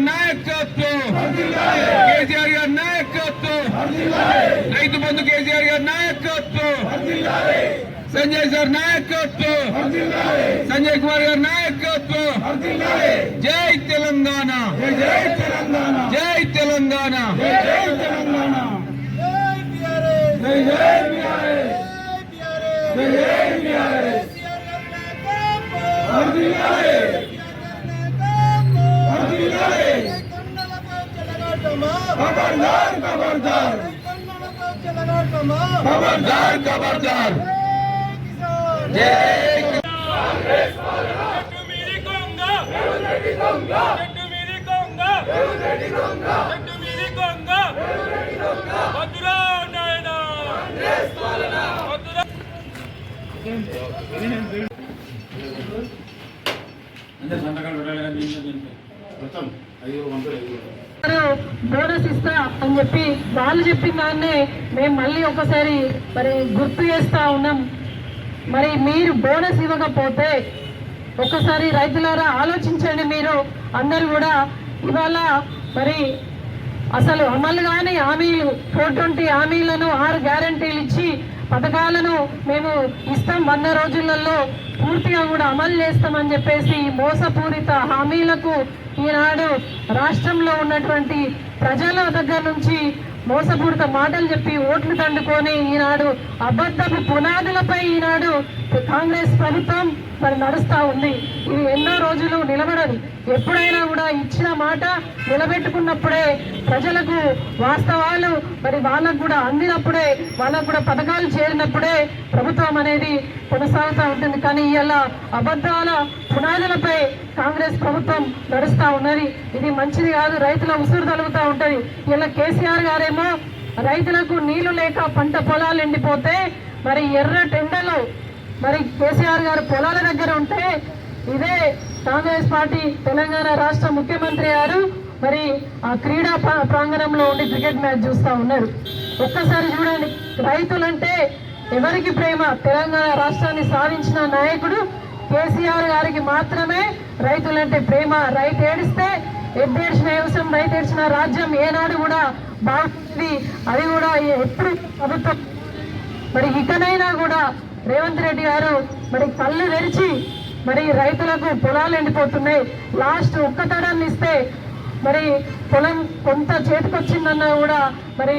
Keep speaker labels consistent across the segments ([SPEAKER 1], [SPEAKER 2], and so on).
[SPEAKER 1] నాయకత్వం కేసీఆర్ గారి నాయకత్వం రైతు బంధు కేసీఆర్ గారి నాయకత్వం సంజయ్ సార్ నాయకత్వం సంజయ్ కుమార్ గారి నాయకత్వం జై తెలంగాణ జై తెలంగాణ జై తెలంగాణ జై తెలంగాణ జై జై खबरदार खबरदार खबरदार खबरदार जय कांग्रेस చెట్టు మీది కొంగ చెట్టు మీది కొంగ చెట్టు మీది కొంగ వద్దురా నాయనా కాంగ్రెస్ పాలన వద్దురా అంటే సంతకాలు పెట్టాలి మొత్తం
[SPEAKER 2] బోనస్ ఇస్తా అని చెప్పి వాళ్ళు చెప్పిన దాన్నే మేము మళ్ళీ ఒకసారి మరి గుర్తు చేస్తా ఉన్నాం. మరి మీరు బోనస్ ఇవ్వకపోతే ఒక్కసారి రైతులారా ఆలోచించండి. మీరు అందరూ కూడా ఇవాళ మరి అసలు అమలు కాని హామీలు 420 హామీలను 6 గ్యారంటీలు ఇచ్చి పథకాలను మేము ఇస్తాం 100 రోజులలో పూర్తిగా కూడా అమలు చేస్తామని చెప్పేసి మోసపూరిత హామీలకు ఈనాడు రాష్ట్రంలో ఉన్నటువంటి ప్రజల దగ్గర నుంచి మోసపూరిత మాటలు చెప్పి ఓట్లు దండుకొని ఈనాడు అబద్ధపు పునాదులపై ఈనాడు కాంగ్రెస్ ప్రభుత్వం మరి నడుస్తూ ఉంది. ఇది ఎన్నో రోజులు నిలబడదు. ఎప్పుడైనా కూడా ఇచ్చిన మాట నిలబెట్టుకున్నప్పుడే ప్రజలకు వాస్తవాలు మరి వాళ్ళకు కూడా అందినప్పుడే వాళ్ళకు కూడా పథకాలు చేరినప్పుడే ప్రభుత్వం అనేది కొనసాగుతూ ఉంటుంది. కానీ ఇలా అబద్ధాల పునాదులపై కాంగ్రెస్ ప్రభుత్వం నడుస్తూ ఉన్నది. ఇది మంచిది కాదు. రైతుల ఉసురు తలుగుతూ ఉంటుంది. ఇలా కేసీఆర్ గారేమో రైతులకు నీళ్లు లేక పంట పొలాలు ఎండిపోతే మరి ఎర్ర టెండలు మరి కేసీఆర్ గారు పొలాల దగ్గర ఉంటే ఇదే కాంగ్రెస్ పార్టీ తెలంగాణ రాష్ట్ర ముఖ్యమంత్రి గారు మరి ఆ క్రీడా ప్రాంగణంలో ఉండి క్రికెట్ మ్యాచ్ చూస్తూ ఉన్నారు. ఒక్కసారి చూడండి, రైతులంటే ఎవరికి ప్రేమ? తెలంగాణ రాష్ట్రాన్ని సాధించిన నాయకుడు కేసీఆర్ గారికి మాత్రమే రైతులంటే ప్రేమ. రైతు ఏడిస్తే ఎద్దేడ్చిన వ్యవసాయం, రైతు ఏడ్చిన రాజ్యం ఏనాడు కూడా బాగుంది. అది కూడా ఎప్పుడు ప్రభుత్వం మరి ఇకనైనా కూడా రేవంత్ రెడ్డి గారు మరి కళ్ళు తెరిచి మరి రైతులకు పొలాలు ఎండిపోతున్నాయి. లాస్ట్ ఒక్క తడాన్ని ఇస్తే మరి పొలం కొంత చేతికొచ్చిందన్నా కూడా మరి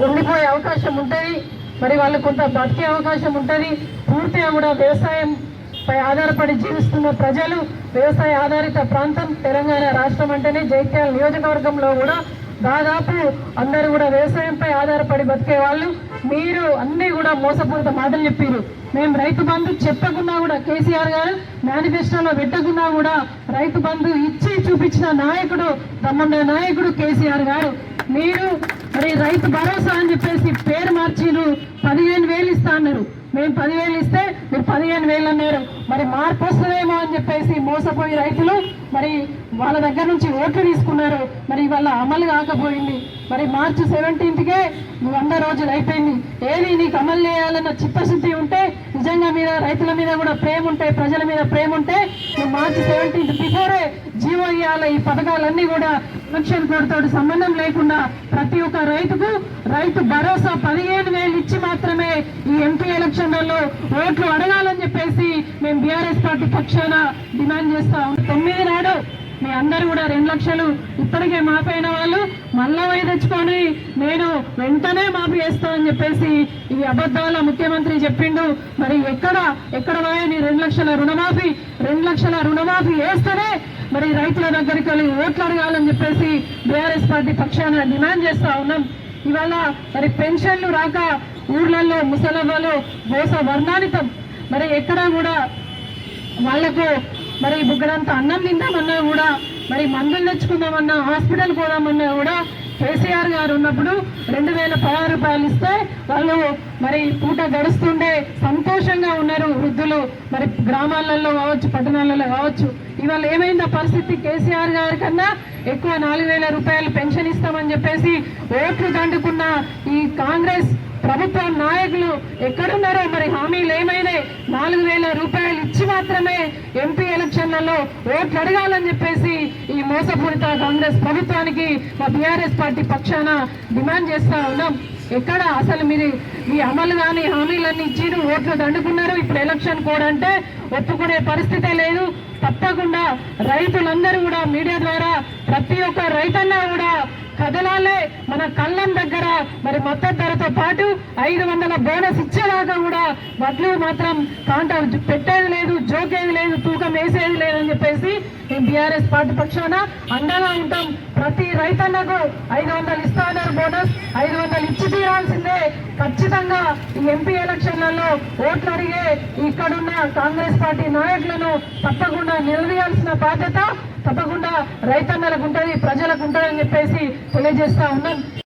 [SPEAKER 2] ఉండిపోయే అవకాశం ఉంటుంది. మరి వాళ్ళు కొంత బతికే అవకాశం ఉంటుంది. పూర్తిగా కూడా వ్యవసాయంపై ఆధారపడి జీవిస్తున్న ప్రజలు, వ్యవసాయ ఆధారిత ప్రాంతం తెలంగాణ రాష్ట్రం అంటేనే జైత్యాల నియోజకవర్గంలో కూడా దాదాపు అందరూ కూడా వ్యవసాయంపై ఆధారపడి బతికే వాళ్ళు. మీరు అన్నీ కూడా మోసపూరిత మాటలు చెప్పారు. మేము రైతు బంధు చెప్పకున్నా కూడా కేసీఆర్ గారు మేనిఫెస్టోలో పెట్టకున్నా కూడా రైతు బంధు ఇచ్చి చూపించిన నాయకుడు, దమ్మన్న నాయకుడు కేసీఆర్ గారు. మీరు మరి రైతు భరోసా అని చెప్పేసి పేరు మార్చిరు. 15,000 ఇస్తా అన్నారు. మేము 10,000 ఇస్తే మీరు 15,000 అన్నారు. మరి మార్పు వస్తుందేమో అని చెప్పేసి మోసపోయి రైతులు మరి వాళ్ళ దగ్గర నుంచి ఓట్లు తీసుకున్నారు. మరి ఇవాళ అమలు కాకపోయింది. మరి మార్చి 17కే 100 రోజులు అయిపోయింది. ఏది నీకు అమలు చేయాలన్న చిత్తశుద్ధి ఉంటే, నిజంగా మీద రైతుల మీద కూడా ప్రేమ ఉంటే, ప్రజల మీద ప్రేమ ఉంటే నువ్వు మార్చి 17 బిఫోరే జీవో ఇవ్వాలి. ఈ పథకాలన్నీ కూడా ఎలక్షన్ కోడ్ తోటి సంబంధం లేకుండా ప్రతి ఒక్క రైతుకు రైతు భరోసా 15,000 ఇచ్చి మాత్రమే ఈ ఎంపీ ఎలక్షన్లలో ఓట్లు అడగాలని చెప్పేసి మేము బీఆర్ఎస్ పార్టీ పక్షాన డిమాండ్ చేస్తాం. 9 నాడు మీ అందరూ కూడా 2 లక్షలు ఇప్పటికే మాపైన వాళ్ళు మళ్ళా పోయి తెచ్చుకొని నేను వెంటనే మాఫీ చేస్తానని చెప్పేసి ఈ అబద్ధాల ముఖ్యమంత్రి చెప్పిండు. మరి ఎక్కడ పోయా నీ 2 లక్షల రుణమాఫీ? 2 లక్షల రుణమాఫీ వేస్తేనే మరి రైతుల దగ్గరికి వెళ్ళి ఓట్లు అడగాలని చెప్పేసి బీఆర్ఎస్ పార్టీ పక్షాన డిమాండ్ చేస్తా ఉన్నాం. ఇవాళ మరి పెన్షన్లు రాక ఊర్లలో ముసలవ్వలు మోస వర్ణానితం. మరి ఎక్కడా కూడా వాళ్లకు మరి బుగ్గడంత అన్నం తిందామన్నా కూడా, మరి మందులు తెచ్చుకుందామన్నా, హాస్పిటల్ పోదామన్నా కూడా కేసీఆర్ గారు ఉన్నప్పుడు 2,016 రూపాయలు ఇస్తే వాళ్ళు మరి పూట గడుస్తుండే సంతోషంగా ఉన్నారు వృద్ధులు. మరి గ్రామాలలో కావచ్చు, పట్టణాలలో కావచ్చు. ఇవాళ ఏమైంది పరిస్థితి? కేసీఆర్ గారి కన్నా ఎక్కువ 4,000 రూపాయలు పెన్షన్ ఇస్తామని చెప్పేసి ఓట్లు దండుకున్న ఈ కాంగ్రెస్ ప్రభుత్వ నాయకులు ఎక్కడున్నారో మరి హామీలు ఏమైనా 4,000 రూపాయలు ఇచ్చి మాత్రమే ఎంపీ ఎలక్షన్లలో ఓట్లు అడగాలని చెప్పేసి ఈ మోసపూరిత కాంగ్రెస్ ప్రభుత్వానికి మా బీఆర్ఎస్ పార్టీ పక్షాన డిమాండ్ చేస్తా ఉన్నాం. ఎక్కడ అసలు మీరు ఈ అమలు కానీ హామీలన్నీ ఇచ్చి ఓట్లు దండుకున్నారు. ఇప్పుడు ఎలక్షన్ కోడ్ అంటే ఒప్పుకునే పరిస్థితే లేదు. తప్పకుండా రైతులందరూ కూడా మీడియా ద్వారా ప్రతి ఒక్క రైతన్నా కూడా కదలాలే. మన కళ్ళం దగ్గర మరి మద్దతు ధరతో పాటు 500 బోనస్ ఇచ్చేదాకా కూడా వడ్లు మాత్రం కాంట పెట్టేది లేదు, జోకేది లేదు, తూకం వేసేది లేదని చెప్పేసి మేము బీఆర్ఎస్ పార్టీ పక్షాన అండగా ఉంటాం. ప్రతి రైతన్నకు 500 ఇస్తాన్నారు బోనస్, 500 ఇచ్చి తీరాల్సిందే. ఖచ్చితంగా ఈ ఎంపీ ఎలక్షన్లలో ఓట్లు అడిగే ఇక్కడున్న కాంగ్రెస్ పార్టీ నాయకులను తప్పకుండా నిలదీయాల్సిన బాధ్యత తప్పకుండా రైతన్నలకు ఉంటుంది, ప్రజలకు ఉంటుందని చెప్పేసి తెలియజేస్తా ఉన్నాం.